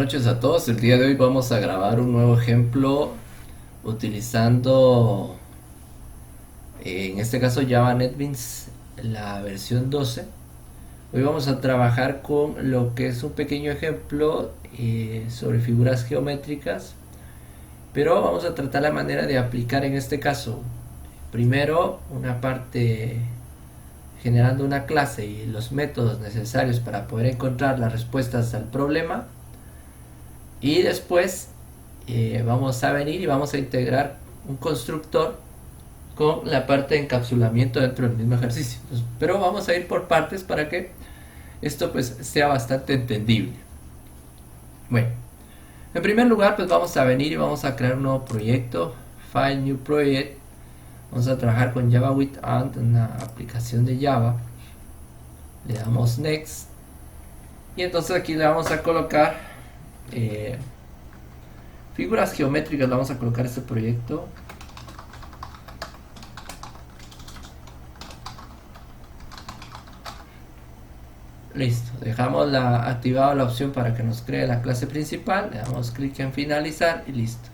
noches a todos. El día de hoy vamos a grabar un nuevo ejemplo utilizando, en este caso, Java NetBeans, la versión 12. Hoy vamos a trabajar con lo que es un pequeño ejemplo sobre figuras geométricas, pero vamos a tratar la manera de aplicar en este caso primero una parte generando una clase y los métodos necesarios para poder encontrar las respuestas al problema, y después vamos a venir y vamos a integrar un constructor con la parte de encapsulamiento dentro del mismo ejercicio. Entonces, pero vamos a ir por partes para que esto pues sea bastante entendible. Bueno, en primer lugar pues vamos a venir y vamos a crear un nuevo proyecto, File New Project. Vamos a trabajar con Java with Ant, una aplicación de Java. Le damos Next y entonces aquí le vamos a colocar figuras geométricas. Le vamos a colocar este proyecto. Listo, dejamos activada la opción para que nos cree la clase principal. Le damos clic en finalizar y listo.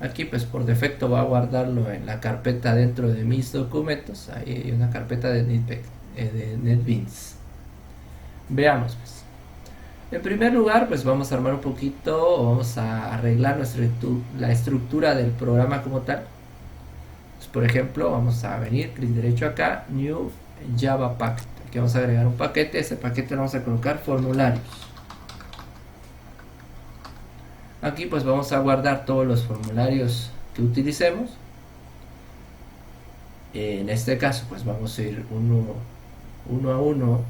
Aquí pues por defecto va a guardarlo en la carpeta dentro de mis documentos. Ahí hay una carpeta de NetBeans. Veamos pues. En primer lugar pues vamos a armar un poquito, vamos a arreglar la estructura del programa como tal. Pues, por ejemplo, vamos a venir, clic derecho acá, New Java Packet. Aquí vamos a agregar un paquete. Ese paquete le vamos a colocar formularios. Aquí pues vamos a guardar todos los formularios que utilicemos. En este caso pues vamos a ir uno a uno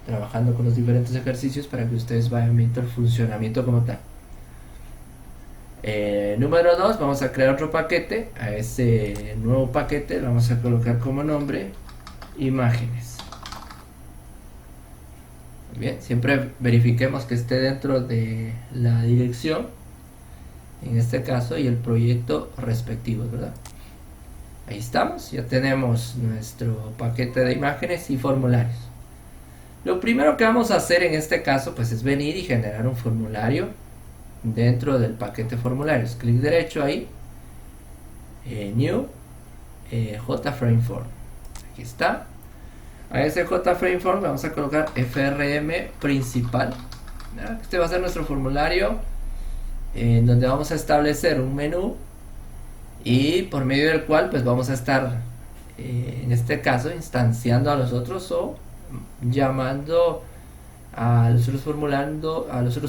trabajando con los diferentes ejercicios para que ustedes vayan viendo el funcionamiento como tal. Número 2, vamos a crear otro paquete. A ese nuevo paquete le vamos a colocar como nombre imágenes. Bien, siempre verifiquemos que esté dentro de la dirección, en este caso, y el proyecto respectivo, ¿verdad? Ahí estamos, ya tenemos nuestro paquete de imágenes y formularios. Lo primero que vamos a hacer en este caso pues es venir y generar un formulario dentro del paquete formularios. Clic derecho ahí, New, JFrameForm. Aquí está. A ese JFrameForm le vamos a colocar FRM principal. Este va a ser nuestro formulario, en donde vamos a establecer un menú y por medio del cual pues vamos a estar en este caso instanciando a los otros o llamando a los otros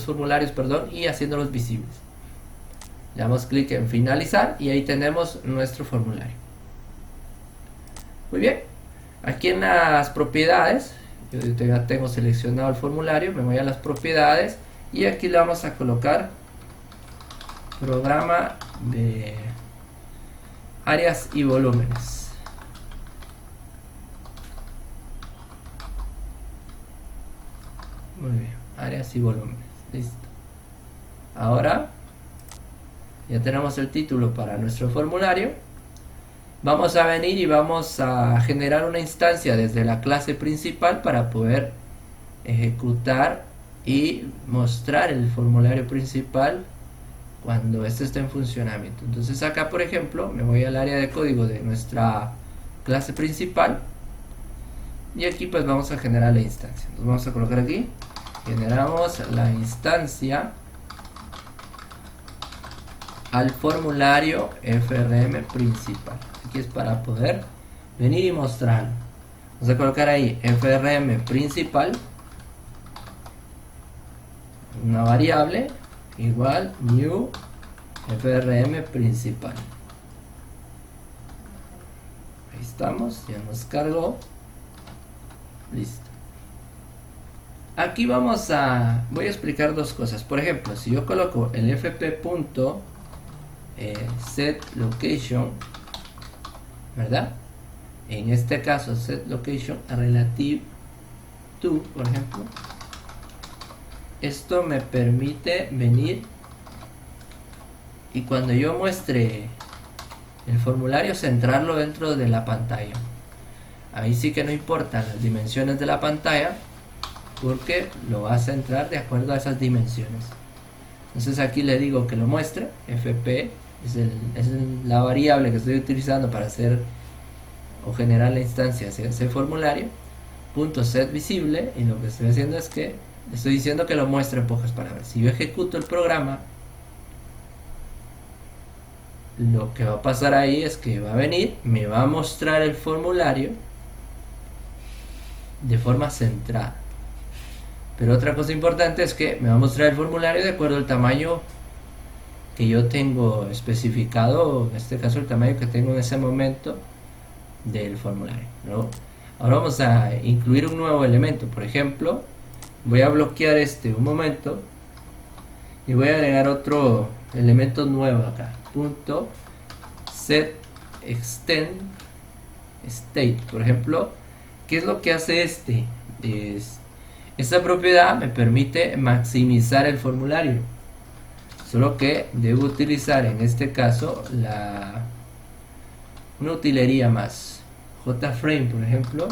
formularios, y haciéndolos visibles. Le damos clic en finalizar y ahí tenemos nuestro formulario. Muy bien, aquí en las propiedades, yo ya tengo seleccionado el formulario, me voy a las propiedades y aquí le vamos a colocar programa de áreas y volúmenes. Muy bien, áreas y volúmenes, listo. Ahora ya tenemos el título para nuestro formulario. Vamos a venir y vamos a generar una instancia desde la clase principal para poder ejecutar y mostrar el formulario principal cuando este esté en funcionamiento. Entonces acá, por ejemplo, me voy al área de código de nuestra clase principal y aquí pues vamos a generar la instancia. Entonces vamos a colocar aquí, generamos la instancia al formulario FRM principal. Aquí es para poder venir y mostrarlo. Vamos a colocar ahí FRM principal, una variable igual new FRM principal. Ahí estamos, ya nos cargó. Listo. Aquí voy a explicar dos cosas. Por ejemplo, si yo coloco el fp.setLocation, ¿verdad? En este caso setLocation relative to, por ejemplo, esto me permite venir y cuando yo muestre el formulario centrarlo dentro de la pantalla. Ahí sí que no importan las dimensiones de la pantalla, porque lo va a centrar de acuerdo a esas dimensiones. Entonces aquí le digo que lo muestre. FP es la variable que estoy utilizando para hacer o generar la instancia hacia ese formulario. Punto set visible, y lo que estoy haciendo es que estoy diciendo que lo muestre en pocas palabras. Si yo ejecuto el programa, lo que va a pasar ahí es que va a venir, me va a mostrar el formulario de forma centrada. Pero otra cosa importante es que me va a mostrar el formulario de acuerdo al tamaño que yo tengo especificado, en este caso el tamaño que tengo en ese momento del formulario, ¿no? Ahora vamos a incluir un nuevo elemento. Por ejemplo, voy a bloquear un momento y voy a agregar otro elemento nuevo acá. Punto set extend state. Por ejemplo, ¿qué es lo que hace esta propiedad? Me permite maximizar el formulario, solo que debo utilizar en este caso una utilería más, JFrame, por ejemplo.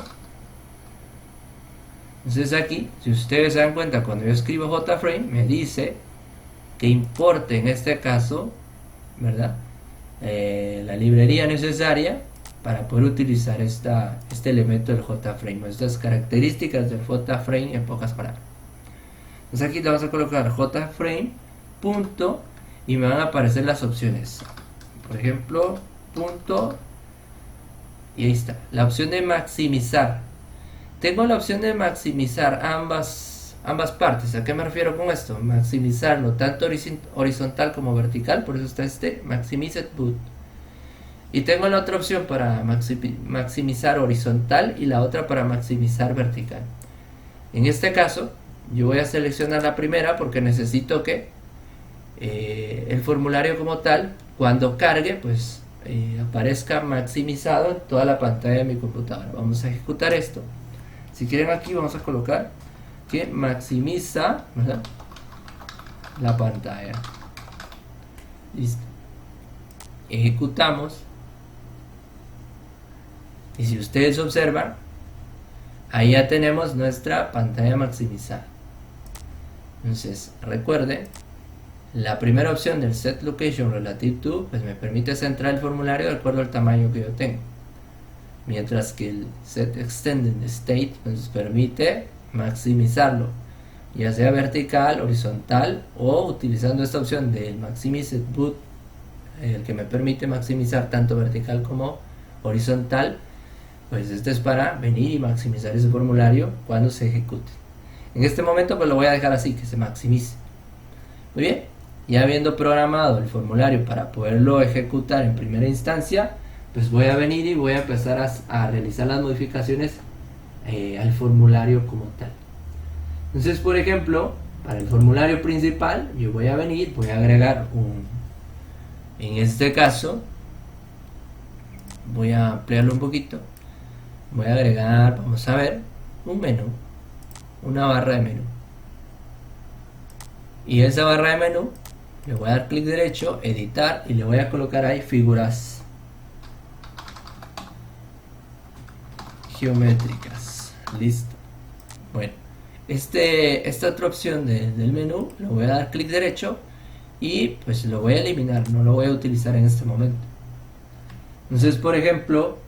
Entonces aquí, si ustedes se dan cuenta, cuando yo escribo JFrame, me dice que importe en este caso, ¿verdad? La librería necesaria para poder utilizar este elemento del JFrame, estas características del JFrame en pocas palabras. Entonces aquí le vamos a colocar JFrame punto y me van a aparecer las opciones. Por ejemplo, punto, y ahí está, la opción de maximizar. Tengo la opción de maximizar ambas partes. ¿A qué me refiero con esto? Maximizarlo tanto horizontal como vertical, por eso está Maximized Boot. Y tengo la otra opción para maximizar horizontal y la otra para maximizar vertical. En este caso, yo voy a seleccionar la primera porque necesito que el formulario como tal, cuando cargue, pues aparezca maximizado en toda la pantalla de mi computadora. Vamos a ejecutar esto. Si quieren, aquí vamos a colocar que maximiza, ¿verdad?, la pantalla. Listo. Ejecutamos. Y si ustedes observan, ahí ya tenemos nuestra pantalla maximizada. Entonces, recuerden, la primera opción del set location relative to, pues me permite centrar el formulario de acuerdo al tamaño que yo tengo. Mientras que el set extended state nos permite maximizarlo, ya sea vertical, horizontal, o utilizando esta opción del maximized boot, el que me permite maximizar tanto vertical como horizontal. Pues este es para venir y maximizar ese formulario cuando se ejecute. En este momento pues lo voy a dejar así, que se maximice. Muy bien, ya habiendo programado el formulario para poderlo ejecutar en primera instancia, pues voy a venir y voy a empezar a realizar las modificaciones al formulario como tal. Entonces, por ejemplo, para el formulario principal, yo voy a venir, voy a agregar en este caso, voy a ampliarlo un poquito, voy a agregar, vamos a ver, un menú, una barra de menú. Y esa barra de menú, le voy a dar clic derecho, editar, y le voy a colocar ahí figuras geométricas. Listo. Bueno, esta otra opción del menú, le voy a dar clic derecho y pues lo voy a eliminar, no lo voy a utilizar en este momento. Entonces, por ejemplo,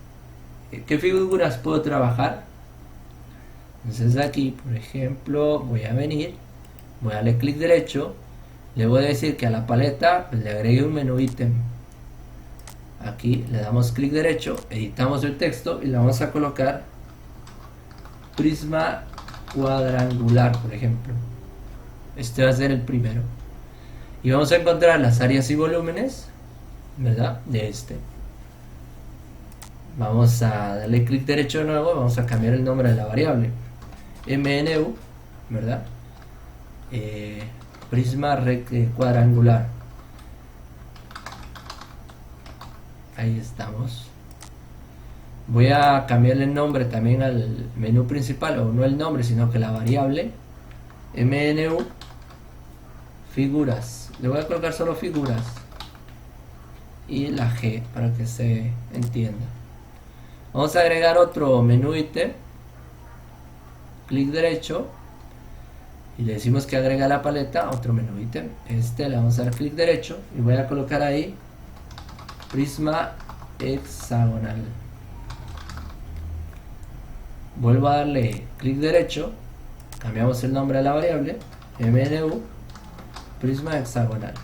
¿qué figuras puedo trabajar? Entonces aquí, por ejemplo, voy a venir, voy a darle clic derecho, le voy a decir que a la paleta pues, le agregue un menú ítem. Aquí le damos clic derecho, editamos el texto y le vamos a colocar prisma cuadrangular, por ejemplo. Este va a ser el primero. Y vamos a encontrar las áreas y volúmenes, ¿verdad?, de este. Vamos a darle clic derecho de nuevo, vamos a cambiar el nombre de la variable. MNU, ¿verdad? Prisma cuadrangular. Ahí estamos. Voy a cambiarle el nombre también al menú principal, o no el nombre, sino que la variable MNU figuras. Le voy a colocar solo figuras y la G para que se entienda. Vamos a agregar otro menú ítem, clic derecho, y le decimos que agrega a la paleta otro menú ítem. Le vamos a dar clic derecho y voy a colocar ahí prisma hexagonal. Vuelvo a darle clic derecho, cambiamos el nombre de la variable, MNU, prisma hexagonal.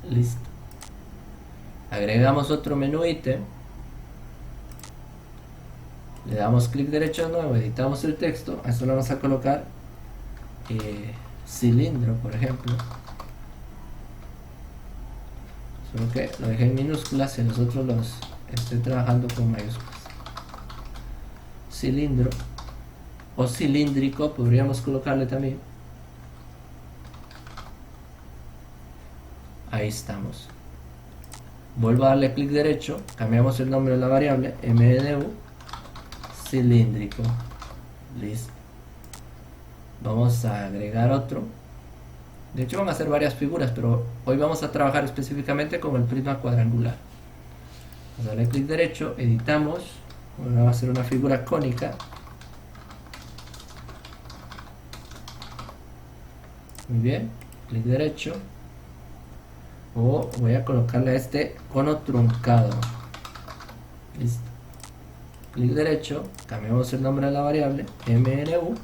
Listo. Agregamos otro menú ítem, le damos clic derecho de nuevo, editamos el texto, a esto le vamos a colocar cilindro, por ejemplo, solo que lo dejé en minúsculas y nosotros los estoy trabajando con mayúsculas. Cilindro o cilíndrico podríamos colocarle también. Ahí estamos. Vuelvo a darle clic derecho, cambiamos el nombre de la variable, MNU, cilíndrico. Listo. Vamos a agregar otro. De hecho van a ser varias figuras, pero hoy vamos a trabajar específicamente con el prisma cuadrangular. Vamos a darle clic derecho, editamos. Ahora va a ser una figura cónica. Muy bien, clic derecho. O voy a colocarle a este cono truncado. Listo. Clic derecho, cambiamos el nombre de la variable, MNU,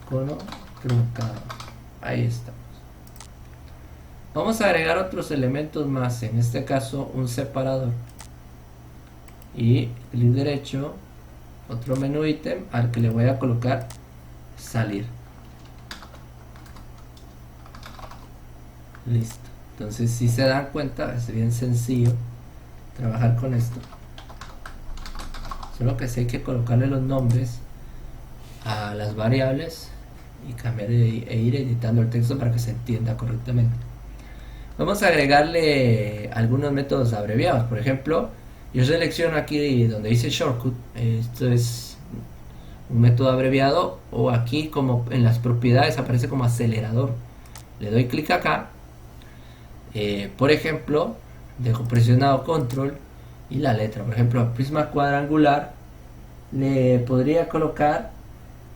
cono truncado. Ahí estamos. Vamos a agregar otros elementos más, en este caso un separador. Y clic derecho, otro menú ítem al que le voy a colocar salir. Listo. Entonces, si se dan cuenta, es bien sencillo trabajar con esto. Solo que sí hay que colocarle los nombres a las variables y cambiar e ir editando el texto para que se entienda correctamente. Vamos a agregarle algunos métodos abreviados. Por ejemplo, yo selecciono aquí donde dice shortcut, esto es un método abreviado, o aquí como en las propiedades aparece como acelerador. Le doy clic acá. Por ejemplo, dejo presionado control y la letra. Por ejemplo, a prisma cuadrangular le podría colocar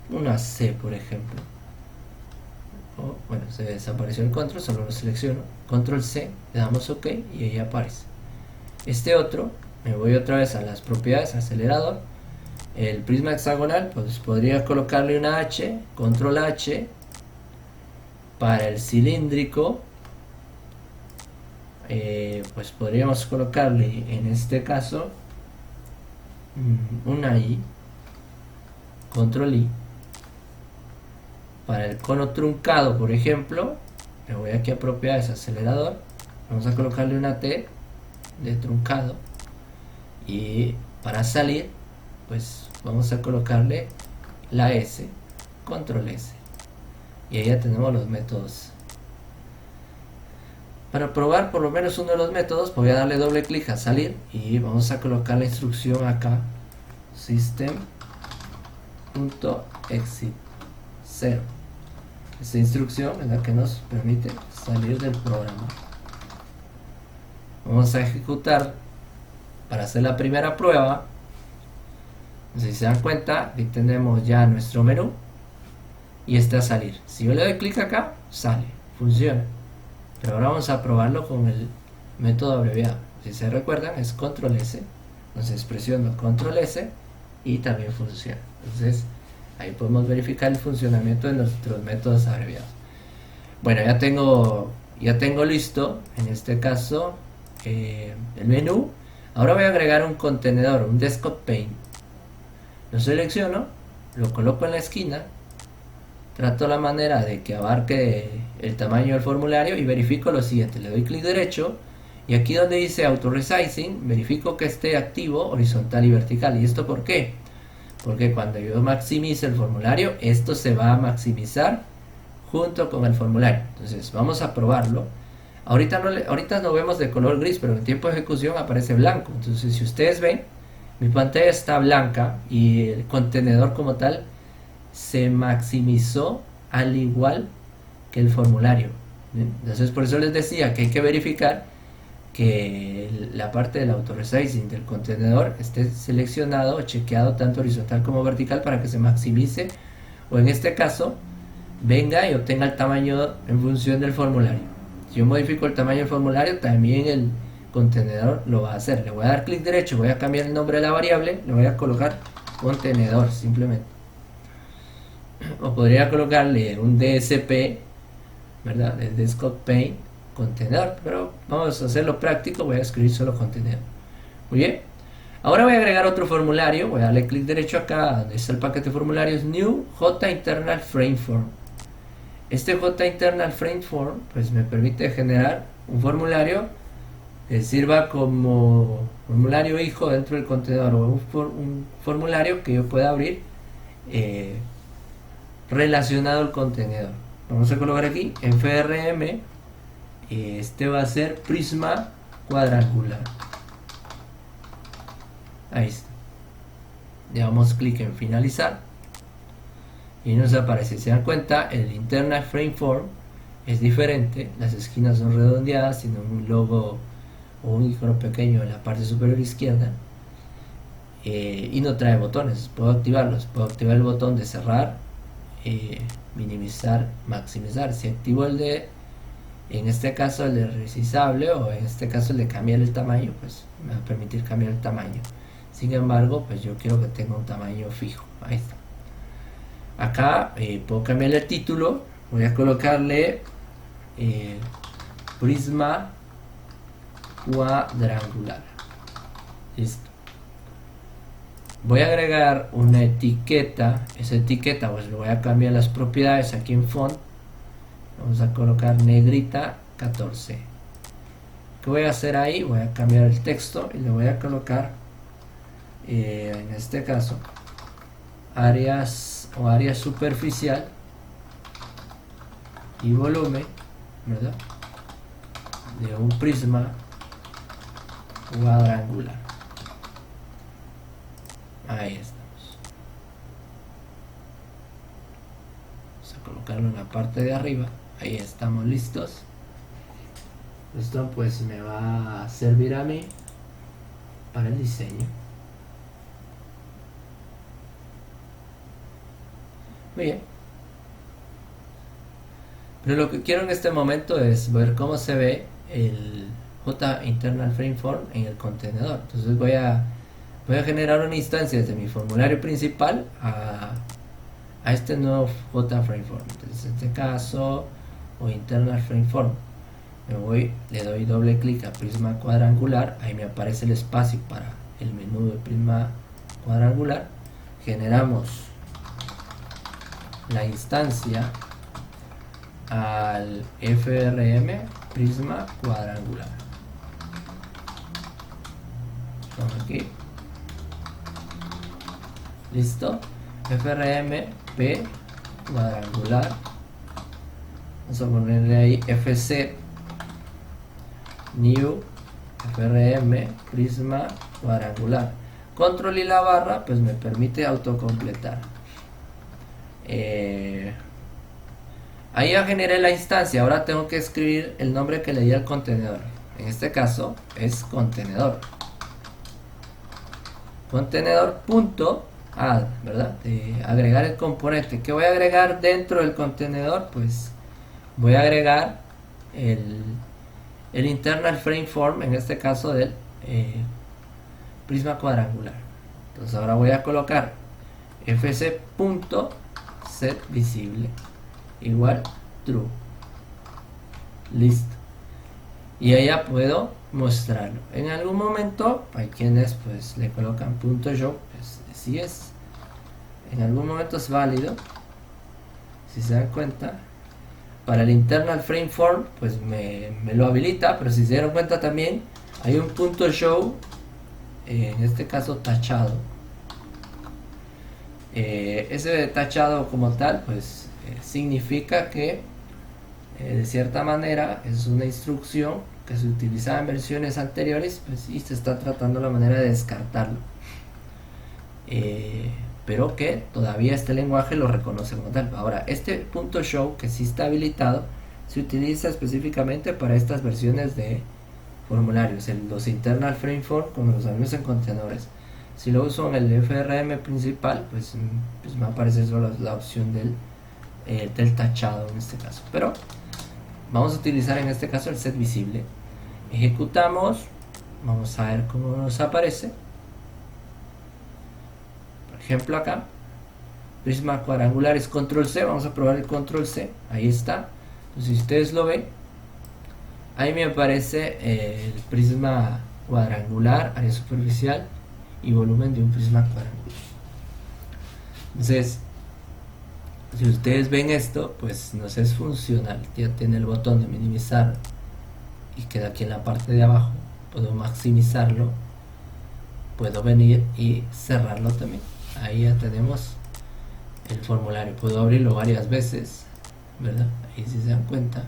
una C, por ejemplo. Bueno, se desapareció el control, solo lo selecciono, control C, le damos OK y ahí aparece. Este otro, me voy otra vez a las propiedades, acelerador. El prisma hexagonal, pues podría colocarle una H, control H. Para el cilíndrico, pues podríamos colocarle en este caso una I, control I. Para el cono truncado, por ejemplo, me voy aquí a propiedades, acelerador, vamos a colocarle una T de truncado, y para salir pues vamos a colocarle la S, control S, y ahí ya tenemos los métodos. Para probar por lo menos uno de los métodos, voy a darle doble clic a salir y vamos a colocar la instrucción acá, system.exit 0. Esta instrucción es la que nos permite salir del programa. Vamos a ejecutar para hacer la primera prueba. Si se dan cuenta, aquí tenemos ya nuestro menú y está a salir. Si yo le doy clic acá, sale, funciona. Pero ahora vamos a probarlo con el método abreviado. Si se recuerdan, es control S. Entonces presiono control S y también funciona. Entonces ahí podemos verificar el funcionamiento de nuestros métodos abreviados. Bueno, ya tengo listo, en este caso, el menú. Ahora voy a agregar un contenedor, un desktop pane. Lo selecciono, lo coloco en la esquina, trato la manera de que abarque el tamaño del formulario y verifico lo siguiente. Le doy clic derecho y aquí donde dice auto resizing, verifico que esté activo horizontal y vertical. ¿Y esto por qué? Porque cuando yo maximice el formulario, esto se va a maximizar junto con el formulario. Entonces vamos a probarlo. Ahorita no vemos de color gris, pero en tiempo de ejecución aparece blanco. Entonces si ustedes ven, mi pantalla está blanca y el contenedor como tal se maximizó al igual que el formulario. Entonces por eso les decía que hay que verificar que la parte del auto resizing del contenedor esté seleccionado o chequeado tanto horizontal como vertical para que se maximice o en este caso venga y obtenga el tamaño en función del formulario. Si yo modifico el tamaño del formulario, también el contenedor lo va a hacer. Le voy a dar clic derecho, voy a cambiar el nombre de la variable, le voy a colocar contenedor simplemente, o podría colocarle un DSP, ¿verdad? El Desktop Paint contenedor, pero vamos a hacerlo práctico, voy a escribir solo contenedor. Muy bien, ahora voy a agregar otro formulario, voy a darle clic derecho acá donde está el paquete de formularios, New JInternal Frameform. Este JInternal Frameform pues me permite generar un formulario que sirva como formulario hijo dentro del contenedor, o un formulario que yo pueda abrir relacionado al contenedor. Vamos a colocar aquí en FRM, este va a ser prisma cuadrangular. Ahí está. Le damos clic en finalizar y nos aparece. Si se dan cuenta, el internal frameform es diferente, las esquinas son redondeadas, tiene un logo o un icono pequeño en la parte superior izquierda, y no trae botones. Puedo activarlos, puedo activar el botón de cerrar, minimizar, maximizar. Si activo el de, en este caso el de resizable, o en este caso el de cambiar el tamaño, pues me va a permitir cambiar el tamaño. Sin embargo, pues yo quiero que tenga un tamaño fijo. Ahí está. Acá puedo cambiarle el título, voy a colocarle prisma cuadrangular. Listo. Voy a agregar una etiqueta. Esa etiqueta pues le voy a cambiar las propiedades aquí en font. Vamos a colocar negrita 14. ¿Qué voy a hacer ahí? Voy a cambiar el texto y le voy a colocar en este caso áreas o área superficial y volumen, ¿verdad?, de un prisma cuadrangular. Ahí estamos. Vamos a colocarlo en la parte de arriba. Ahí estamos listos. Esto pues me va a servir a mí para el diseño. Muy bien. Pero lo que quiero en este momento es ver cómo se ve el JInternal Frameform en el contenedor. Entonces voy a generar una instancia desde mi formulario principal a este nuevo JFrameform. Entonces en este caso, o Internal Frameform, le doy doble clic a prisma cuadrangular. Ahí me aparece el espacio para el menú de prisma cuadrangular. Generamos la instancia al FRM prisma cuadrangular. Aquí. Listo. FRM P cuadrangular. Vamos a ponerle ahí FC New FRM prisma cuadrangular. Control y la barra pues me permite autocompletar. Ahí ya generé la instancia. Ahora tengo que escribir el nombre que le di al contenedor. En este caso es contenedor. Contenedor.add, ¿verdad? Agregar el componente. ¿Qué voy a agregar dentro del contenedor? Pues voy a agregar el internal frameform, en este caso del prisma cuadrangular. Entonces ahora voy a colocar fc.setVisible igual true. Listo. Y ahí ya puedo mostrarlo. En algún momento hay quienes pues le colocan .show, pues así es. En algún momento es válido. Si se dan cuenta, para el internal frameform pues me lo habilita, pero si se dieron cuenta también hay un .show, en este caso tachado. Ese tachado como tal pues significa que de cierta manera es una instrucción que se utilizaba en versiones anteriores, pues, y se está tratando la manera de descartarlo, pero que todavía este lenguaje lo reconoce como tal. Ahora, este .show que sí está habilitado se utiliza específicamente para estas versiones de formularios, los internal frameform como los abrimos en contenedores. Si lo uso en el FRM principal, pues me aparece solo la opción del tachado en este caso. Pero vamos a utilizar en este caso el set visible. Ejecutamos, vamos a ver cómo nos aparece. Por ejemplo acá, prisma cuadrangular es control C, vamos a probar el control C, ahí está. Entonces si ustedes lo ven, ahí me aparece el prisma cuadrangular, área superficial y volumen de un prisma cuadrangular. Entonces, si ustedes ven esto, pues nos es funcional. Ya tiene el botón de minimizar y queda aquí en la parte de abajo. Puedo maximizarlo, puedo venir y cerrarlo también. Ahí ya tenemos el formulario. Puedo abrirlo varias veces, ¿verdad? Ahí si se dan cuenta,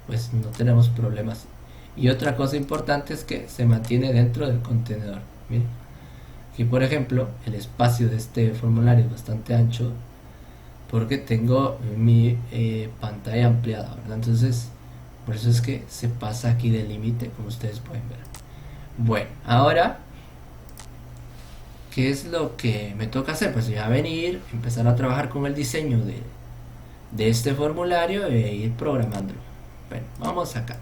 pues no tenemos problemas. Y otra cosa importante es que se mantiene dentro del contenedor. Miren, aquí por ejemplo el espacio de este formulario es bastante ancho porque tengo mi pantalla ampliada, ¿verdad? Entonces por eso es que se pasa aquí del límite, como ustedes pueden ver. Bueno, ahora ¿qué es lo que me toca hacer? Pues ya venir, empezar a trabajar con el diseño de este formulario e ir programándolo. Bueno, vamos acá.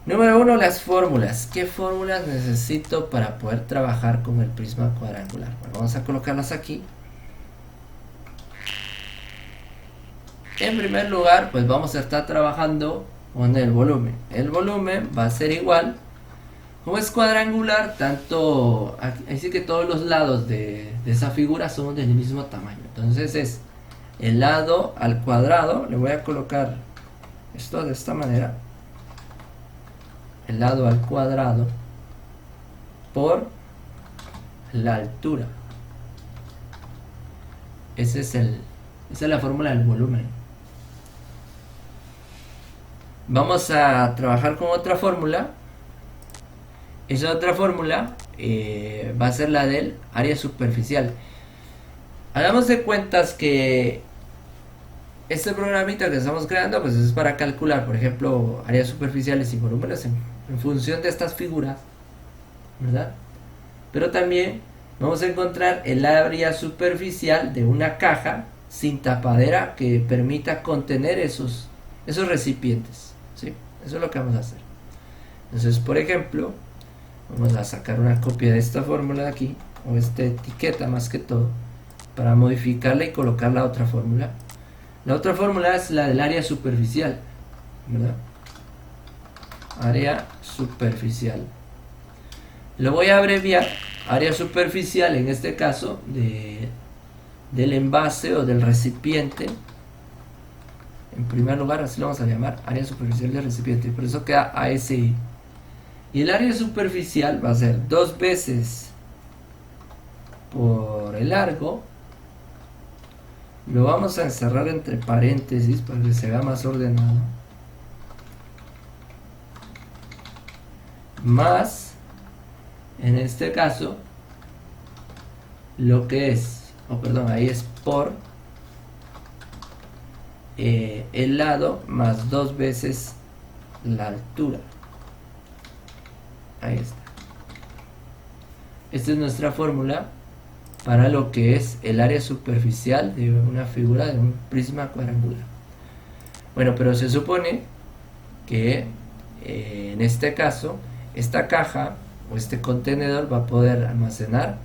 Número 1, las fórmulas. ¿Qué fórmulas necesito para poder trabajar con el prisma cuadrangular? Bueno, vamos a colocarlas aquí. En primer lugar, pues vamos a estar trabajando con el volumen. El volumen va a ser igual. Como es cuadrangular, tanto así que todos los lados de esa figura son del mismo tamaño. Entonces es el lado al cuadrado. Le voy a colocar esto de esta manera. El lado al cuadrado por la altura. Esa es la fórmula del volumen. Vamos a trabajar con otra fórmula. Esa otra fórmula va a ser la del área superficial. Hagamos de cuentas que este programita que estamos creando pues es para calcular, por ejemplo, áreas superficiales y volúmenes en función de estas figuras, ¿verdad? Pero también vamos a encontrar el área superficial de una caja sin tapadera que permita contener esos recipientes, ¿sí? Eso es lo que vamos a hacer. Entonces, por ejemplo, vamos a sacar una copia de esta fórmula de aquí, o esta etiqueta más que todo, para modificarla y colocar la otra fórmula. La otra fórmula es la del área superficial, ¿verdad? Área superficial. Lo voy a abreviar, área superficial en este caso, del envase o del recipiente. En primer lugar, así lo vamos a llamar, área superficial del recipiente. Por eso queda ASI. Y el área superficial va a ser 2 veces por el largo. Lo vamos a encerrar entre paréntesis para que se vea más ordenado. Más, en este caso, lo que es, ahí es por el lado más 2 veces la altura. Ahí está. Esta es nuestra fórmula para lo que es el área superficial de una figura de un prisma cuadrangular. Bueno, pero se supone que en este caso esta caja o este contenedor va a poder almacenar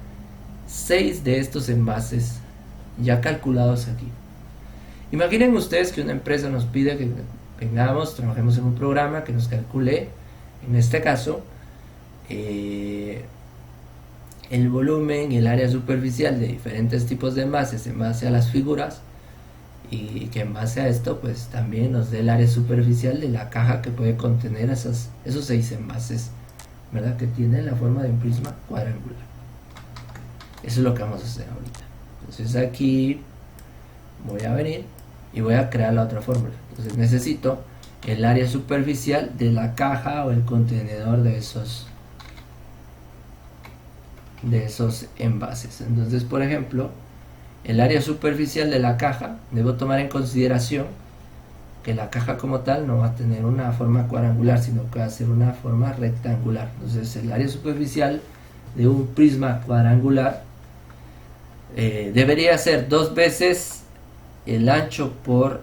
6 de estos envases ya calculados aquí. Imaginen ustedes que una empresa nos pide que vengamos, trabajemos en un programa que nos calcule, en este caso, el volumen y el área superficial de diferentes tipos de envases en base a las figuras, y que en base a esto pues también nos dé el área superficial de la caja que puede contener esos 6 envases, ¿verdad? Que tiene la forma de un prisma cuadrangular. Eso es lo que vamos a hacer ahorita. Entonces aquí voy a venir y voy a crear la otra fórmula. Entonces necesito el área superficial de la caja o el contenedor de esos envases. Entonces, por ejemplo, el área superficial de la caja, debo tomar en consideración que la caja como tal no va a tener una forma cuadrangular, sino que va a ser una forma rectangular. Entonces el área superficial de un prisma cuadrangular debería ser 2 veces el ancho por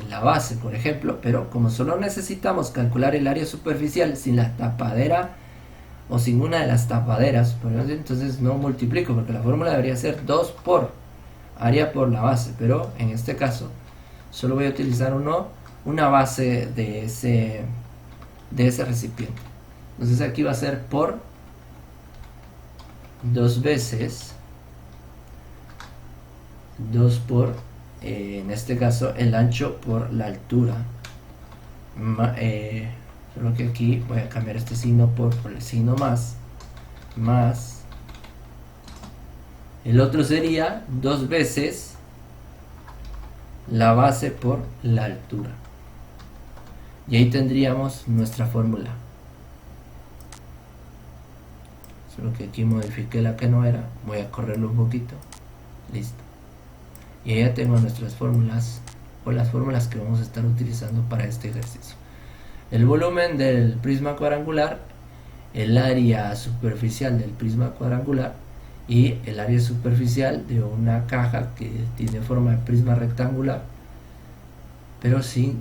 la base, por ejemplo, pero como solo necesitamos calcular el área superficial sin la tapadera o sin una de las tapaderas, entonces no multiplico, porque la fórmula debería ser 2 por área por la base, pero en este caso solo voy a utilizar una base de ese recipiente. Entonces aquí va a ser por 2 veces 2 por en este caso el ancho por la altura. Solo que aquí voy a cambiar este signo por el signo más el otro sería 2 veces la base por la altura, y ahí tendríamos nuestra fórmula. Solo que aquí modifiqué la que no era, voy a correrlo un poquito, listo, y ahí ya tengo nuestras fórmulas, o las fórmulas que vamos a estar utilizando para este ejercicio. El volumen del prisma cuadrangular, el área superficial del prisma cuadrangular y el área superficial de una caja que tiene forma de prisma rectangular, pero sin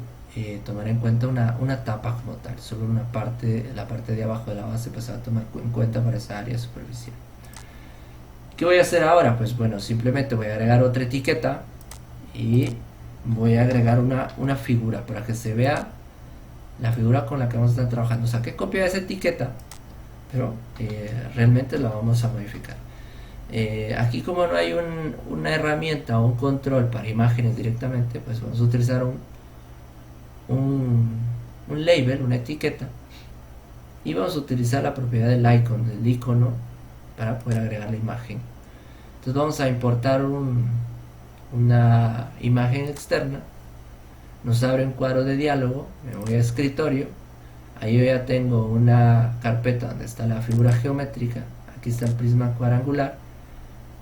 tomar en cuenta una tapa como tal, solo una parte, la parte de abajo de la base, pues se va a tomar en cuenta para esa área superficial. ¿Qué voy a hacer ahora? Pues bueno, simplemente voy a agregar otra etiqueta y voy a agregar una figura para que se vea la figura con la que vamos a estar trabajando. Saqué copia de esa etiqueta, pero realmente la vamos a modificar. Aquí, como no hay una herramienta o un control para imágenes directamente, pues vamos a utilizar un label, una etiqueta, y vamos a utilizar la propiedad del icon, del icono, para poder agregar la imagen. Entonces vamos a importar una imagen externa. Nos abre un cuadro de diálogo, me voy a escritorio, ahí yo ya tengo una carpeta donde está la figura geométrica, aquí está el prisma cuadrangular,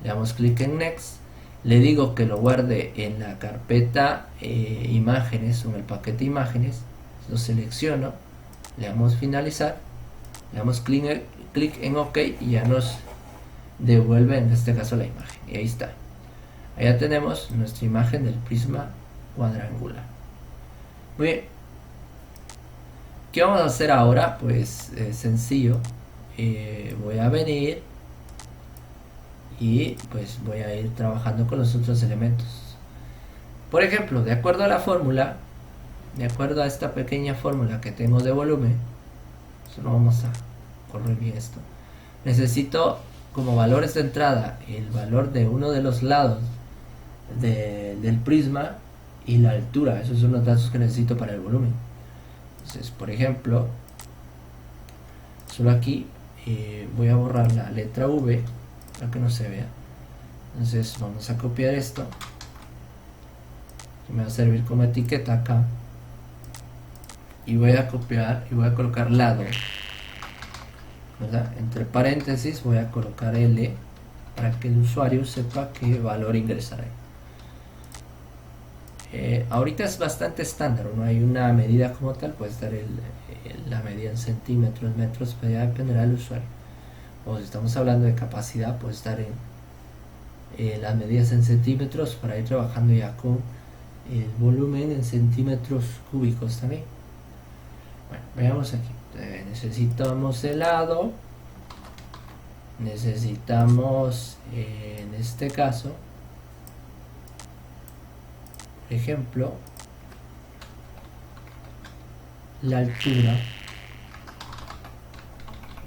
le damos clic en Next, le digo que lo guarde en la carpeta imágenes o en el paquete imágenes, lo selecciono, le damos finalizar, le damos clic en OK y ya nos devuelve en este caso la imagen, y ahí está, allá tenemos nuestra imagen del prisma cuadrangular. Muy bien, ¿qué vamos a hacer ahora? Pues sencillo, voy a venir y pues voy a ir trabajando con los otros elementos. Por ejemplo, de acuerdo a la fórmula, de acuerdo a esta pequeña fórmula que tengo de volumen, solo vamos a correr bien esto, necesito como valores de entrada el valor de uno de los lados del prisma y la altura. Esos son los datos que necesito para el volumen. Entonces, por ejemplo, solo aquí voy a borrar la letra V para que no se vea. Entonces vamos a copiar esto, que me va a servir como etiqueta acá, y voy a copiar y voy a colocar lado, ¿verdad? Entre paréntesis voy a colocar L para que el usuario sepa qué valor ingresar ahí. Ahorita es bastante estándar, no hay una medida como tal, puede estar la medida en centímetros, metros, pero ya dependerá del usuario. O si estamos hablando de capacidad, puede estar en las medidas en centímetros, para ir trabajando ya con el volumen en centímetros cúbicos también. Bueno, veamos aquí. Necesitamos el lado, necesitamos en este caso, por ejemplo, la altura,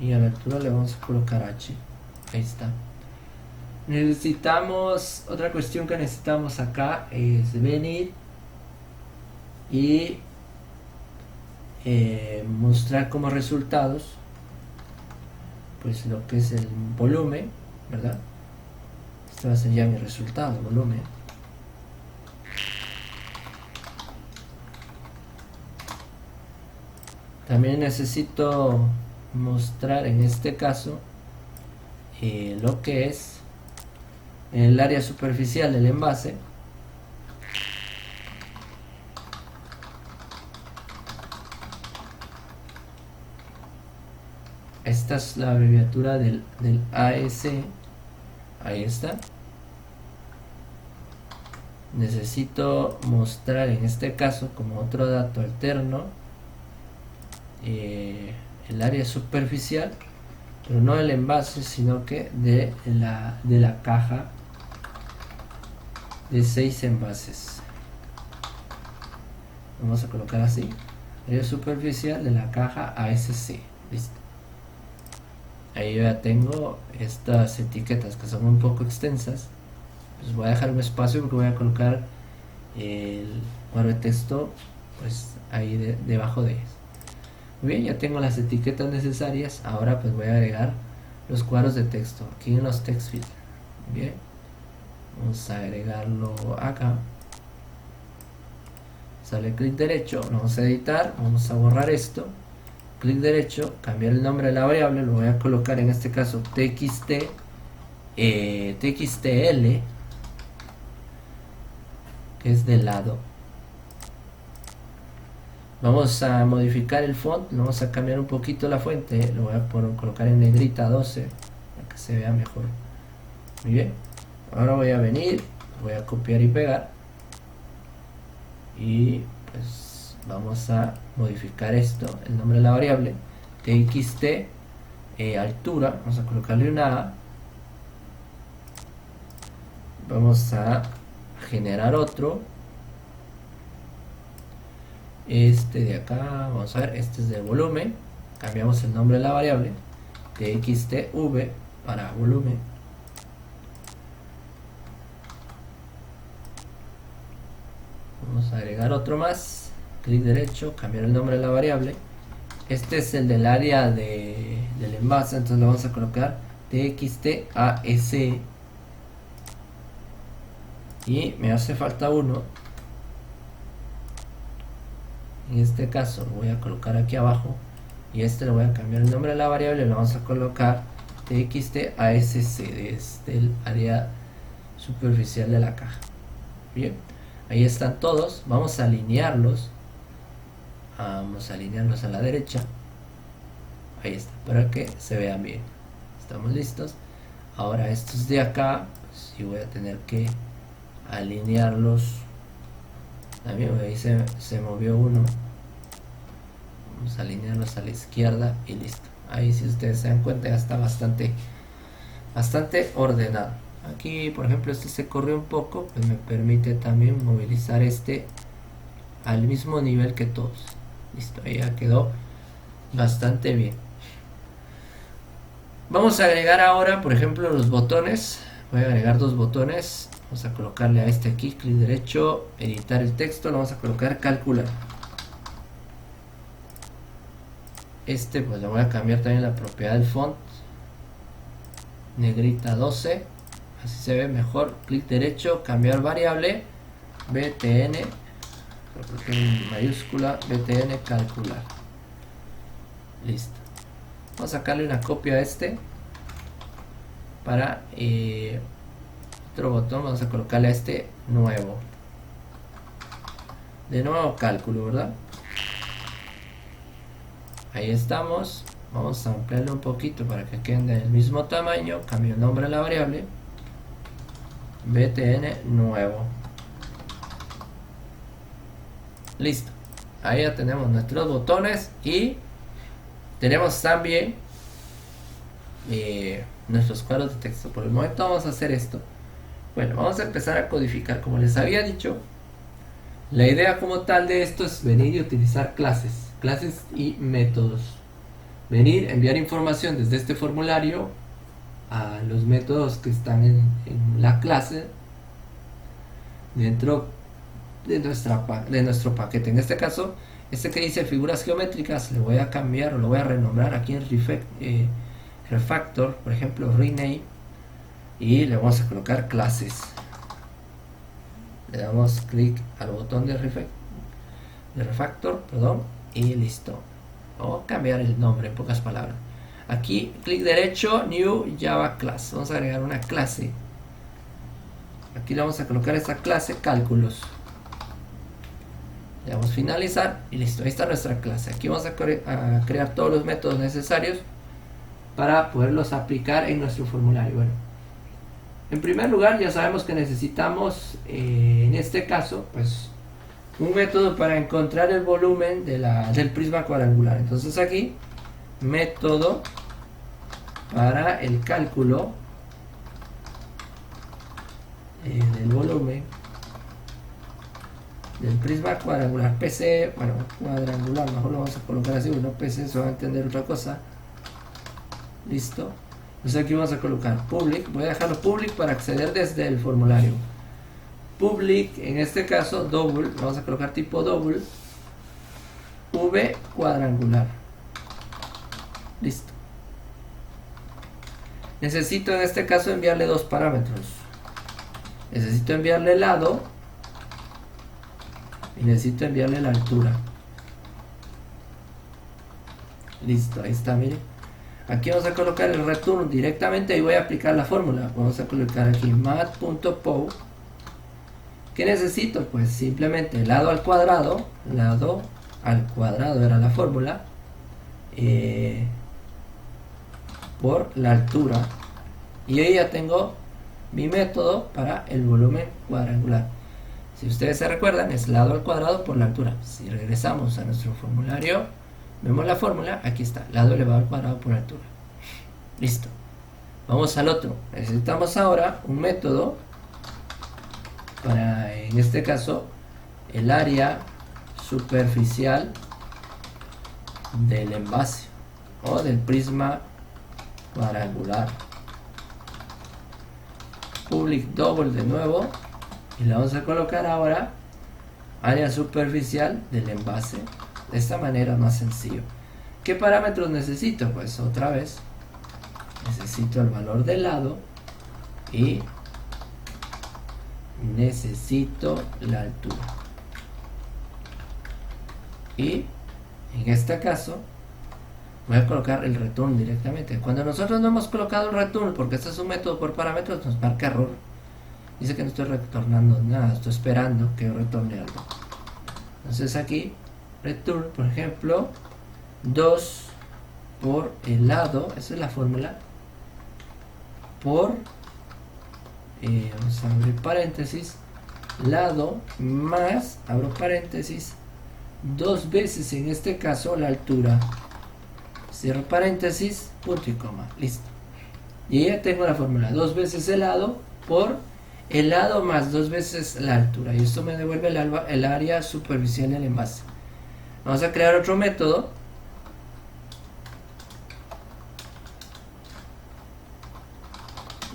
y a la altura le vamos a colocar H. Ahí está. Necesitamos, otra cuestión que necesitamos acá es venir y mostrar como resultados pues lo que es el volumen, ¿verdad? Este va a ser ya mi resultado, volumen. También necesito mostrar en este caso lo que es el área superficial del envase, esta es la abreviatura del AS. Ahí está. Necesito mostrar en este caso como otro dato alterno el área superficial, pero no el envase, sino que de la caja de 6 envases. Vamos a colocar así: área superficial de la caja ASC. Listo. Ahí ya tengo estas etiquetas que son un poco extensas. Pues voy a dejar un espacio porque voy a colocar el cuadro de texto pues ahí debajo de ellas. Muy bien, ya tengo las etiquetas necesarias. Ahora pues voy a agregar los cuadros de texto aquí en los text fields. Bien, vamos a agregarlo acá. Sale clic derecho, vamos a editar, vamos a borrar esto. Clic derecho, cambiar el nombre de la variable, lo voy a colocar en este caso txt, txtl, que es de lado. Vamos a modificar el font, vamos a cambiar un poquito la fuente, lo voy a colocar en negrita 12 para que se vea mejor. Muy bien, ahora voy a venir, voy a copiar y pegar y pues vamos a modificar esto, el nombre de la variable txt, altura, vamos a colocarle una A. Vamos a generar otro, este de acá, vamos a ver, este es de volumen, cambiamos el nombre de la variable txtv para volumen. Vamos a agregar otro más, clic derecho, cambiar el nombre de la variable. Este es el del área del envase, entonces le vamos a colocar txtas. Y me hace falta uno. En este caso lo voy a colocar aquí abajo. Y este le voy a cambiar el nombre de la variable. Le vamos a colocar txtasc desde el área superficial de la caja. Bien, ahí están todos. Vamos a alinearlos. Vamos a alinearlos a la derecha. Ahí está, para que se vean bien. Estamos listos. Ahora estos de acá, pues sí voy a tener que alinearlos. También ahí se movió uno. Vamos a alinearlos a la izquierda y listo. Ahí, si ustedes se dan cuenta, ya está bastante ordenado. Aquí por ejemplo este se corrió un poco, pues me permite también movilizar este al mismo nivel que todos. Listo, ahí ya quedó bastante bien. Vamos a agregar ahora por ejemplo los botones. Voy a agregar dos botones. Vamos a colocarle a este aquí, clic derecho, editar el texto, lo vamos a colocar calcular. Este pues le voy a cambiar también la propiedad del font, negrita 12, así se ve mejor. Clic derecho, cambiar variable, btn, en mayúscula, btn calcular. Listo. Vamos a sacarle una copia a este para otro botón. Vamos a colocarle a este nuevo, de nuevo cálculo, ¿verdad? Ahí estamos. Vamos a ampliarlo un poquito para que queden del mismo tamaño. Cambio el nombre de la variable, btn nuevo. Listo. Ahí ya tenemos nuestros botones y tenemos también nuestros cuadros de texto. Por el momento vamos a hacer esto. Bueno, vamos a empezar a codificar. Como les había dicho, la idea como tal de esto es venir y utilizar clases y métodos. Venir, enviar información desde este formulario a los métodos que están en la clase dentro de nuestro paquete. En este caso, este que dice figuras geométricas, le voy a cambiar o lo voy a renombrar aquí en refactor, por ejemplo, rename, y le vamos a colocar clases. Le damos clic al botón de refactor, perdón, y listo. O cambiar el nombre, en pocas palabras. Aquí clic derecho, new Java class. Vamos a agregar una clase. Aquí le vamos a colocar esta clase cálculos. Le damos finalizar y listo. Ahí está nuestra clase. Aquí vamos a crear todos los métodos necesarios para poderlos aplicar en nuestro formulario. Bueno, en primer lugar ya sabemos que necesitamos en este caso pues un método para encontrar el volumen del prisma cuadrangular. Entonces aquí método para el cálculo del volumen del prisma cuadrangular PC, bueno, cuadrangular, mejor lo vamos a colocar así, no PC, se va a entender otra cosa. Listo. Entonces aquí vamos a colocar public, voy a dejarlo public para acceder desde el formulario. Public, en este caso double, vamos a colocar tipo double, V cuadrangular. Listo. Necesito en este caso enviarle dos parámetros. Necesito enviarle el lado y necesito enviarle la altura. Listo, ahí está, miren. Aquí vamos a colocar el return directamente y voy a aplicar la fórmula. Vamos a colocar aquí mat.pow. ¿Qué necesito? Pues simplemente lado al cuadrado era la fórmula, por la altura, y ahí ya tengo mi método para el volumen cuadrangular. Si ustedes se recuerdan, es lado al cuadrado por la altura. Si regresamos a nuestro formulario, vemos la fórmula, aquí está, lado elevado al cuadrado por altura. Listo. Vamos al otro. Necesitamos ahora un método para, en este caso, el área superficial del envase o del prisma cuadrangular. Public double de nuevo y le vamos a colocar ahora área superficial del envase. De esta manera más sencillo. ¿Qué parámetros necesito? Pues otra vez necesito el valor del lado y necesito la altura. Y en este caso voy a colocar el return directamente. Cuando nosotros no hemos colocado el return, porque este es un método por parámetros, nos marca error. Dice que no estoy retornando nada, estoy esperando que retorne algo. Entonces aquí return, por ejemplo, 2 por el lado, esa es la fórmula, por vamos a abrir paréntesis, lado más, abro paréntesis, 2 veces en este caso la altura, cierro paréntesis, punto y coma, listo. Y ya tengo la fórmula, 2 veces el lado por el lado más 2 veces la altura, y esto me devuelve el área superficial del envase. Vamos a crear otro método.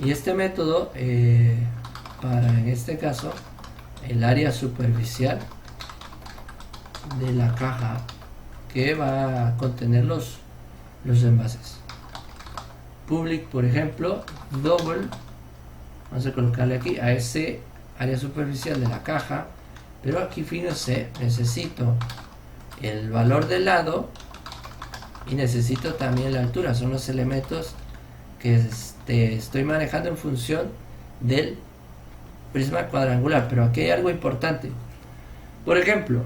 Y este método, para en este caso, el área superficial de la caja que va a contener los envases. Public, por ejemplo, double. Vamos a colocarle aquí a ese área superficial de la caja. Pero aquí, fíjense, necesito el valor del lado y necesito también la altura. Son los elementos que estoy manejando en función del prisma cuadrangular. Pero aquí hay algo importante. Por ejemplo,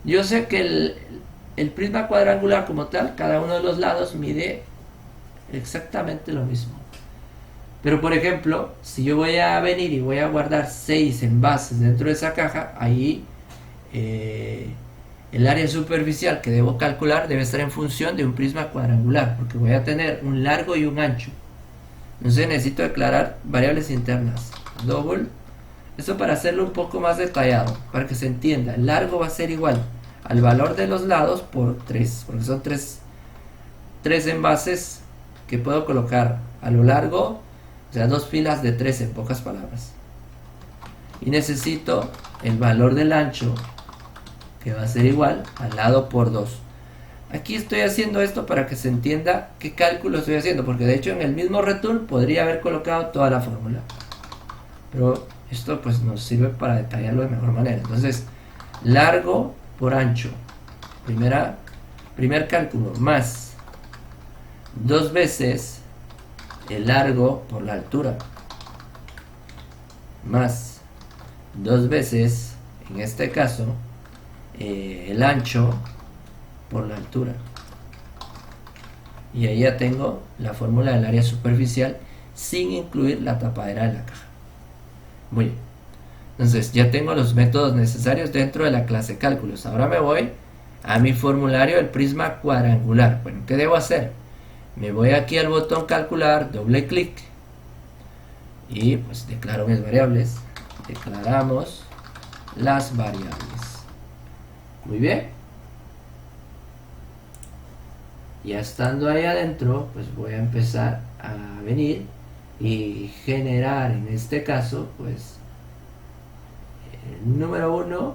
yo sé que el prisma cuadrangular como tal, cada uno de los lados mide exactamente lo mismo. Pero por ejemplo, si yo voy a venir y voy a guardar 6 envases dentro de esa caja, ahí el área superficial que debo calcular debe estar en función de un prisma cuadrangular, porque voy a tener un largo y un ancho. Entonces necesito declarar variables internas. Double, esto para hacerlo un poco más detallado, para que se entienda. El largo va a ser igual al valor de los lados por 3, porque son 3 envases que puedo colocar a lo largo, o sea, 2 filas de 3 en pocas palabras. Y necesito el valor del ancho, que va a ser igual al lado por 2. Aquí estoy haciendo esto para que se entienda qué cálculo estoy haciendo, porque de hecho en el mismo return podría haber colocado toda la fórmula, pero esto pues nos sirve para detallarlo de mejor manera. Entonces, largo por ancho, primer cálculo, más 2 veces el largo por la altura, más 2 veces, en este caso, el ancho por la altura. y ahí ya tengo la fórmula del área superficial sin incluir la tapadera de la caja. Muy bien, entonces ya tengo los métodos necesarios dentro de la clase cálculos. Ahora me voy a mi formulario del prisma cuadrangular. Bueno, ¿qué debo hacer? Me voy aquí al botón calcular, doble clic y pues declaro mis variables. Declaramos las variables. Muy bien, ya estando ahí adentro, pues voy a empezar a venir y generar, en este caso, pues el número 1.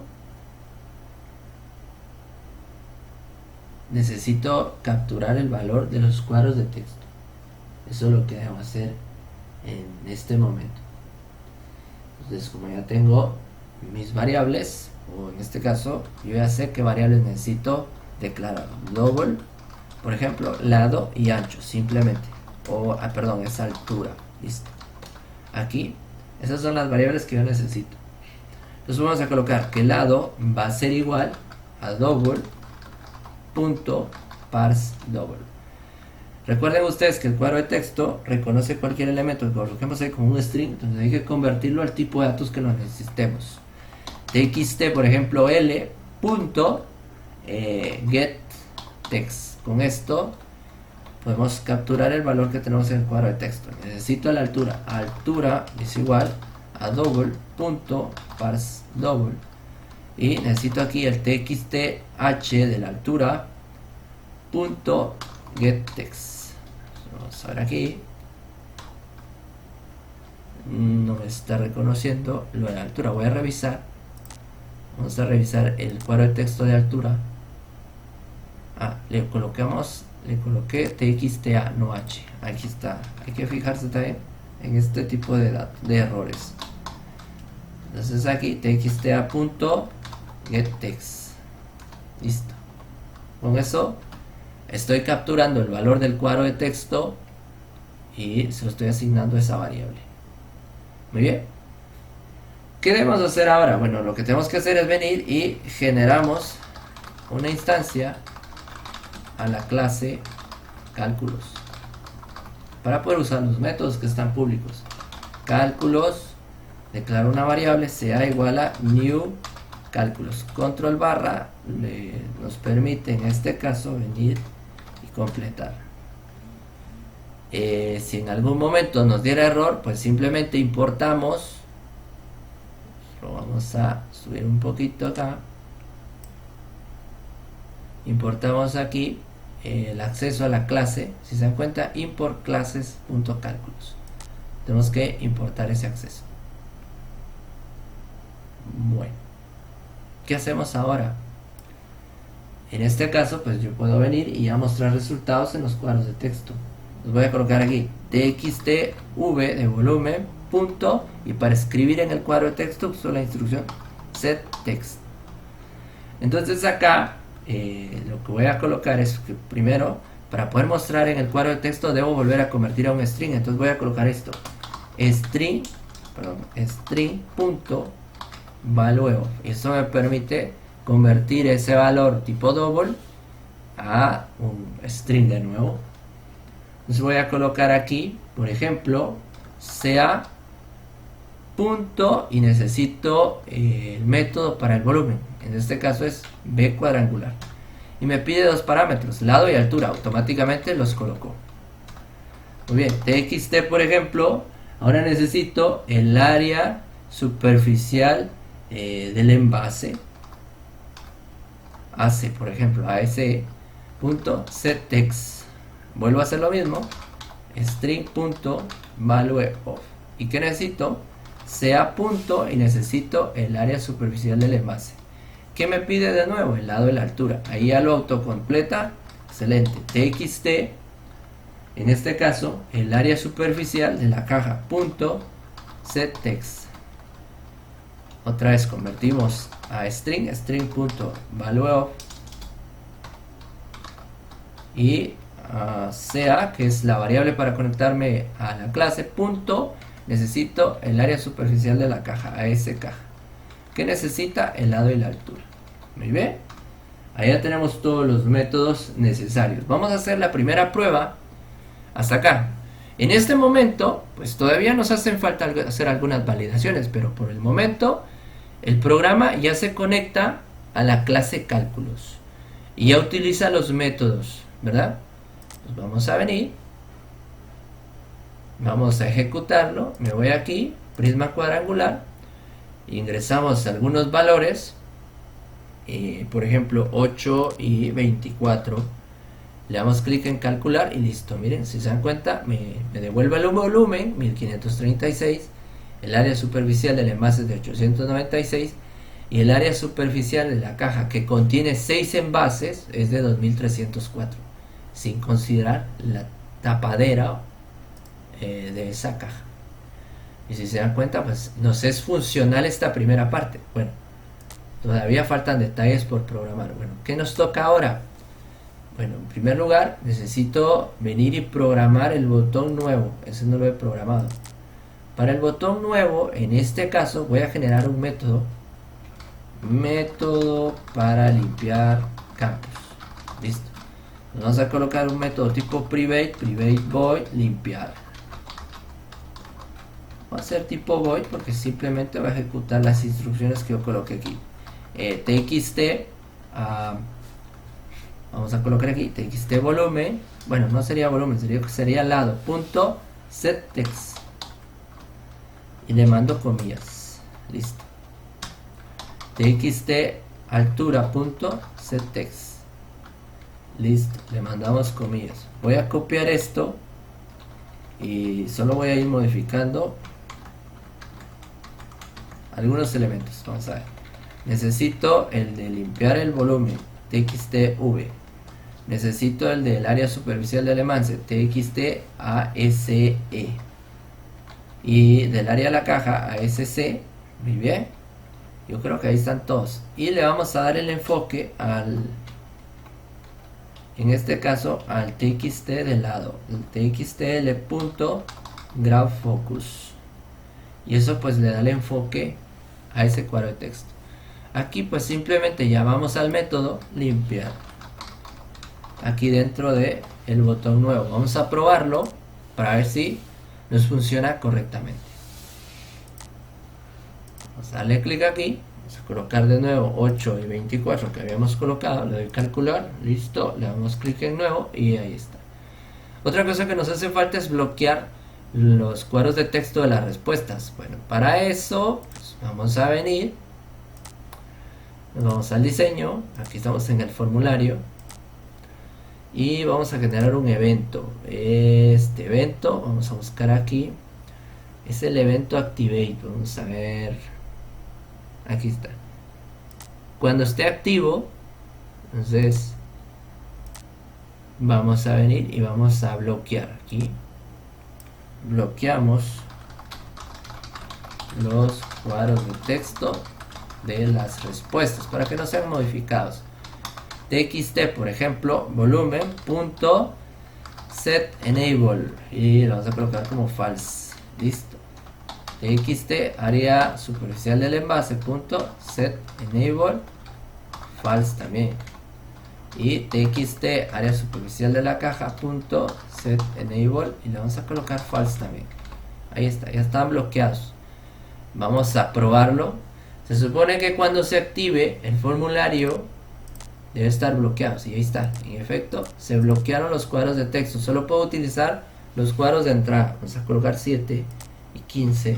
Necesito capturar el valor de los cuadros de texto. Eso es lo que debo hacer en este momento. Entonces, como ya tengo mis variables, o en este caso yo ya sé qué variables necesito declarar. Double, por ejemplo, lado y ancho, simplemente. O, perdón, es altura. Listo. Aquí, esas son las variables que yo necesito. Entonces vamos a colocar que el lado va a ser igual a double punto parse double. Recuerden ustedes que el cuadro de texto reconoce cualquier elemento que coloquemos ahí como un string, entonces hay que convertirlo al tipo de datos que lo necesitemos. txt, por ejemplo, l punto get text. Con esto podemos capturar el valor que tenemos en el cuadro de texto. Necesito la altura. Altura es igual a double punto parse double. Y necesito aquí el txt h de la altura punto get text. Vamos a ver aquí. No me está reconociendo lo de la altura. Voy a revisar. Vamos a revisar el cuadro de texto de altura. Le coloqué txa, no h. Aquí está. Hay que fijarse también en este tipo de errores. Entonces aquí txa.getText. Listo. Con eso estoy capturando el valor del cuadro de texto y se lo estoy asignando a esa variable. Muy bien. ¿Qué debemos hacer ahora? Bueno, lo que tenemos que hacer es venir y generamos una instancia a la clase cálculos para poder usar los métodos que están públicos. Cálculos, declaro una variable, sea igual a new cálculos. Control barra nos permite en este caso venir y completar. Si en algún momento nos diera error, pues simplemente importamos. Lo vamos a subir un poquito acá. Importamos aquí el acceso a la clase. Si se dan cuenta, import classes.cálculos. Tenemos que importar ese acceso. Bueno, ¿qué hacemos ahora? En este caso, pues yo puedo venir y ya mostrar resultados en los cuadros de texto. Los voy a colocar aquí txtv de volumen punto, y para escribir en el cuadro de texto uso la instrucción setText. Entonces acá lo que voy a colocar es que primero, para poder mostrar en el cuadro de texto, debo volver a convertir a un string. Entonces voy a colocar esto, string punto value of. Eso me permite convertir ese valor tipo double a un string de nuevo. Entonces voy a colocar aquí, por ejemplo, sea punto, y necesito el método para el volumen. En este caso es b cuadrangular. Y me pide dos parámetros, lado y altura. Automáticamente los colocó. Muy bien, txt, por ejemplo, ahora necesito el área superficial del envase. AC, por ejemplo, ASE.setText. Vuelvo a hacer lo mismo, string.valueOf. ¿Y qué necesito? Sea punto, y necesito el área superficial del envase. ¿Qué me pide de nuevo? El lado y la altura. Ahí ya lo autocompleta. Excelente. txt, en este caso, el área superficial de la caja punto setText. Otra vez convertimos a string.valueOf, y sea, que es la variable para conectarme a la clase, punto, necesito el área superficial de la caja, a esa caja, que necesita el lado y la altura. Muy bien. Ahí ya tenemos todos los métodos necesarios. Vamos a hacer la primera prueba hasta acá. En este momento, pues todavía nos hacen falta hacer algunas validaciones, pero por el momento el programa ya se conecta a la clase cálculos y ya utiliza los métodos, ¿verdad? Pues vamos a venir, vamos a ejecutarlo. Me voy aquí, prisma cuadrangular, ingresamos algunos valores, por ejemplo 8 y 24. Le damos clic en calcular y listo. Miren, si se dan cuenta, me devuelve el volumen 1536, el área superficial del envase es de 896 y el área superficial de la caja, que contiene 6 envases, es de 2304, sin considerar la tapadera de esa caja. Y si se dan cuenta, pues nos es funcional esta primera parte. Bueno, todavía faltan detalles por programar. Bueno, ¿qué nos toca ahora? Bueno, en primer lugar necesito venir y programar el botón nuevo. Ese no lo he programado. Para el botón nuevo, en este caso voy a generar un método para limpiar campos. Listo. Vamos a colocar un método tipo private void limpiar. Va a ser tipo void porque simplemente va a ejecutar las instrucciones que yo coloqué aquí. txt vamos a colocar aquí txt volumen. Bueno, no sería volumen, sería lado punto setText y le mando comillas. Listo. txt altura punto setText. Listo, le mandamos comillas. Voy a copiar esto y solo voy a ir modificando algunos elementos. Vamos a ver. Necesito el de limpiar el volumen, txtv. Necesito el del área superficial del envase, txtASE. Y del área de la caja, ASC. Muy bien. Yo creo que ahí están todos. Y le vamos a dar el enfoque al, en este caso, al txt del lado. El txtl.grabFocus. Y eso pues le da el enfoque a ese cuadro de texto. Aquí pues simplemente llamamos al método limpiar. Aquí dentro de el botón nuevo. Vamos a probarlo para ver si nos funciona correctamente. Vamos a darle clic aquí. Vamos a colocar de nuevo 8 y 24 que habíamos colocado. Le doy calcular. Listo. Le damos clic en nuevo y ahí está. Otra cosa que nos hace falta es bloquear los cuadros de texto de las respuestas. Bueno, para eso pues vamos a venir. Nos vamos al diseño. Aquí estamos en el formulario. Y vamos a generar un evento. Este evento, vamos a buscar aquí, es el evento activate. Vamos a ver, aquí está. Cuando esté activo, entonces vamos a venir y vamos a bloquear. Aquí bloqueamos los cuadros de texto de las respuestas para que no sean modificados. txt, por ejemplo, volumen punto set enable y lo vamos a colocar como false. Listo. txt área superficial del envase punto set enable false también. Y txt área superficial de la caja punto set enable y le vamos a colocar false también. Ahí está, ya están bloqueados. Vamos a probarlo. Se supone que cuando se active el formulario debe estar bloqueado. Sí, ahí está. En efecto, se bloquearon los cuadros de texto. Solo puedo utilizar los cuadros de entrada. Vamos a colocar 7 y 15.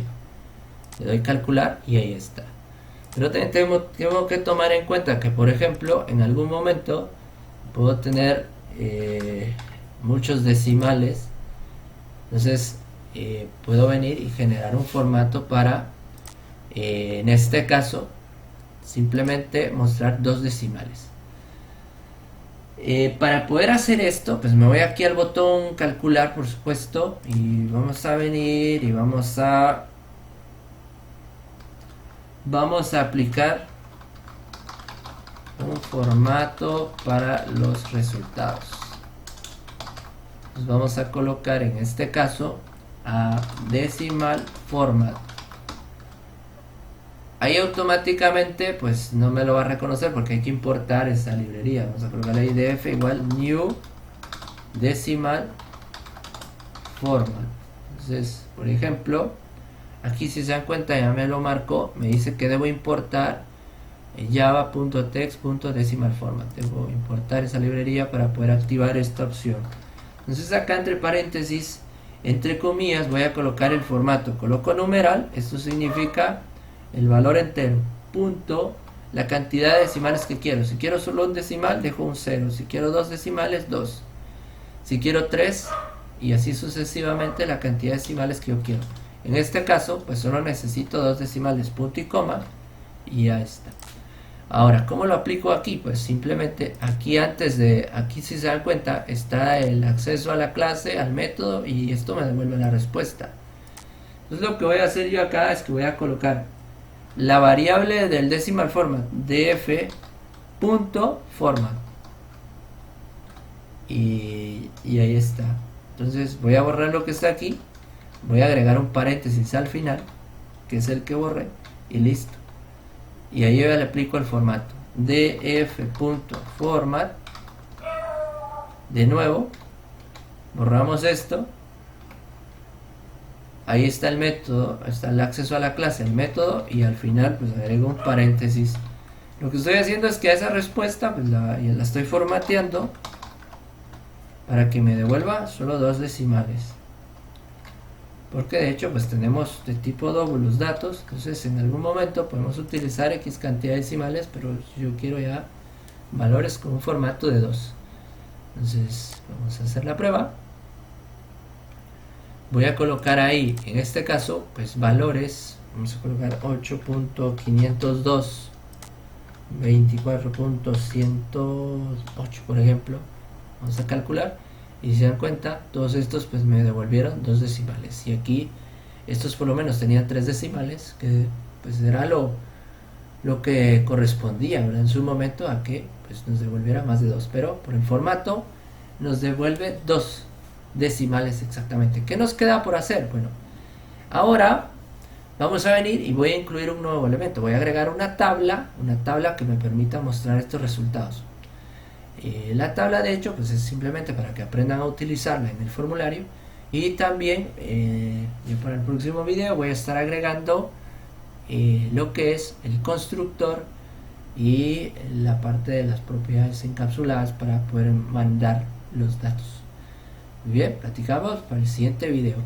Le doy calcular y ahí está. Pero también tengo que tomar en cuenta que, por ejemplo, en algún momento puedo tener muchos decimales. Entonces, puedo venir y generar un formato para, en este caso, simplemente mostrar 2 decimales. Para poder hacer esto, pues me voy aquí al botón calcular, por supuesto, y vamos a venir y vamos a aplicar un formato para los resultados. Pues vamos a colocar en este caso a decimal format. ahí automáticamente pues no me lo va a reconocer porque hay que importar esa librería. Vamos a colocar ahí df igual new decimal format. Entonces, por ejemplo, aquí si se dan cuenta ya me lo marcó, me dice que debo importar java.text.decimal format. Debo importar esa librería para poder activar esta opción. Entonces acá entre paréntesis, entre comillas, voy a colocar el formato. Coloco numeral, esto significa el valor entero, punto, la cantidad de decimales que quiero. Si quiero solo un decimal, dejo un 0. Si quiero dos decimales, 2. Si quiero 3, y así sucesivamente la cantidad de decimales que yo quiero. En este caso, pues solo necesito dos decimales, punto y coma, y ya está. Ahora, ¿cómo lo aplico aquí? Pues simplemente aquí aquí si se dan cuenta, está el acceso a la clase, al método, y esto me devuelve la respuesta. Entonces lo que voy a hacer yo acá es que voy a colocar la variable del decimal format, df.format. Y ahí está. Entonces voy a borrar lo que está aquí, voy a agregar un paréntesis al final, que es el que borré, y listo. Y ahí yo le aplico el formato df.format. De nuevo borramos esto. Ahí está el método, está el acceso a la clase, el método, y al final pues agrego un paréntesis. Lo que estoy haciendo es que a esa respuesta pues la estoy formateando para que me devuelva solo dos decimales, porque de hecho pues tenemos de tipo doble los datos. Entonces en algún momento podemos utilizar x cantidad de decimales, pero yo quiero ya valores con un formato de 2. Entonces vamos a hacer la prueba. Voy a colocar ahí, en este caso, pues valores. Vamos a colocar 8.502 24.108, por ejemplo. Vamos a calcular, y si se dan cuenta, todos estos pues me devolvieron dos decimales, y aquí estos por lo menos tenían 3 decimales, que pues era lo que correspondía, ¿verdad?, en su momento a que pues nos devolviera más de 2, pero por el formato nos devuelve 2 decimales exactamente. ¿Qué nos queda por hacer? Bueno, ahora vamos a venir y voy a incluir un nuevo elemento. Voy a agregar una tabla que me permita mostrar estos resultados. La tabla de hecho pues es simplemente para que aprendan a utilizarla en el formulario, y también yo para el próximo video voy a estar agregando lo que es el constructor y la parte de las propiedades encapsuladas para poder mandar los datos. Muy bien, platicamos para el siguiente video.